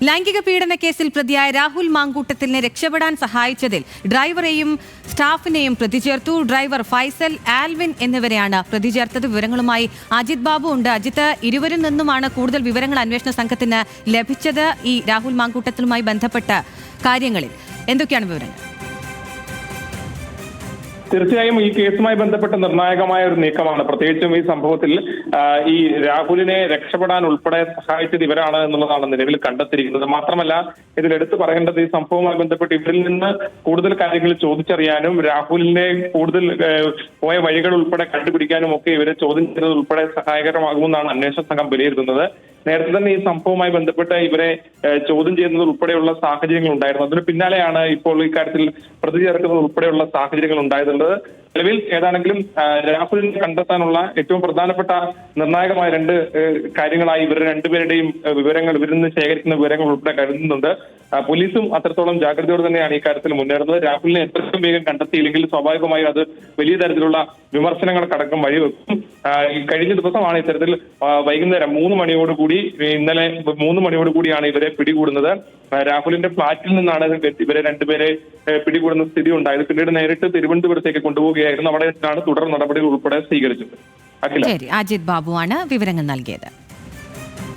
ലൈംഗിക പീഡന കേസിൽ പ്രതിയായ രാഹുൽ മാങ്കൂട്ടത്തിലിനെ രക്ഷപ്പെടാൻ സഹായിച്ചതിൽ ഡ്രൈവറെയും സ്റ്റാഫിനെയും പ്രതി ചേർത്തു. ഡ്രൈവർ ഫൈസൽ, ആൽവിൻ എന്നിവരെയാണ് പ്രതി ചേർത്തത്. വിവരങ്ങളുമായി അജിത് ബാബു ഉണ്ട്. അജിത്ത്, ഇരുവരിൽ നിന്നുമാണ് കൂടുതൽ വിവരങ്ങൾ അന്വേഷണ സംഘത്തിന് ലഭിച്ചത് ഈ രാഹുൽ മാങ്കൂട്ടത്തിലുമായി ബന്ധപ്പെട്ട കാര്യങ്ങളിൽ. എന്തൊക്കെയാണ് വിവരങ്ങൾ? തീർച്ചയായും ഈ കേസുമായി ബന്ധപ്പെട്ട നിർണായകമായ ഒരു നീക്കമാണ്. പ്രത്യേകിച്ചും ഈ സംഭവത്തിൽ ഈ രാഹുലിനെ രക്ഷപ്പെടാൻ ഉൾപ്പെടെ സഹായിച്ചത് ഇവരാണ് എന്നുള്ളതാണ് നിലവിൽ കണ്ടെത്തിയിരിക്കുന്നത്. മാത്രമല്ല, ഇതിൽ എടുത്തു പറയേണ്ടത് ഈ സംഭവവുമായി ബന്ധപ്പെട്ട് ഇവരിൽ നിന്ന് കൂടുതൽ കാര്യങ്ങൾ ചോദിച്ചറിയാനും രാഹുലിനെ കൂടുതൽ പോയ വഴികൾ ഉൾപ്പെടെ കണ്ടുപിടിക്കാനും ഒക്കെ ഇവരെ ചോദ്യം ചെയ്യുന്നത് ഉൾപ്പെടെ സഹായകരമാകുമെന്നാണ് അന്വേഷണ സംഘം വിലയിരുത്തുന്നത്. നേരത്തെ തന്നെ ഈ സംഭവവുമായി ബന്ധപ്പെട്ട് ഇവരെ ചോദ്യം ചെയ്യുന്നത് ഉൾപ്പെടെയുള്ള സാഹചര്യങ്ങൾ ഉണ്ടായിരുന്നു. അതിന് പിന്നാലെയാണ് ഇപ്പോൾ ഇക്കാര്യത്തിൽ പ്രതി ചേർക്കുന്നത് ഉൾപ്പെടെയുള്ള സാഹചര്യങ്ങൾ ഉണ്ടായതുള്ളത്. നിലവിൽ ഏതാണെങ്കിലും രാഹുലിനെ കണ്ടെത്താനുള്ള ഏറ്റവും പ്രധാനപ്പെട്ട നിർണായകമായ രണ്ട് കാര്യങ്ങളായി ഇവരുടെ രണ്ടുപേരുടെയും വിവരങ്ങൾ, ഇവരിൽ നിന്ന് ശേഖരിക്കുന്ന വിവരങ്ങൾ ഉൾപ്പെടെ കരുതുന്നുണ്ട്. പോലീസും അത്രത്തോളം ജാഗ്രതയോടെ തന്നെയാണ് ഈ കാര്യത്തിൽ മുന്നേറുന്നത്. രാഹുലിനെ എത്രയും വേഗം കണ്ടെത്തിയില്ലെങ്കിൽ സ്വാഭാവികമായും അത് വലിയ തരത്തിലുള്ള വിമർശനങ്ങൾക്കടക്കം വഴിവെക്കും. കഴിഞ്ഞ ദിവസമാണ് ഇത്തരത്തിൽ വൈകുന്നേരം 3 മണിയോടുകൂടി, ഇന്നലെ 3 മണിയോടുകൂടിയാണ് ഇവരെ പിടികൂടുന്നത്. രാഹുലിന്റെ ഫ്ളാറ്റിൽ നിന്നാണ് ഇവരെ രണ്ടുപേരെ പിടികൂടുന്ന സ്ഥിതി ഉണ്ടായത്. പിന്നീട് നേരിട്ട് തിരുവനന്തപുരത്തേക്ക് കൊണ്ടുപോവുകയായിരുന്നു. അവിടെ വെച്ചാണ് തുടർ നടപടികൾ ഉൾപ്പെടെ സ്വീകരിച്ചത്. അജിത് ബാബുവാണ് വിവരങ്ങൾ നൽകിയത്.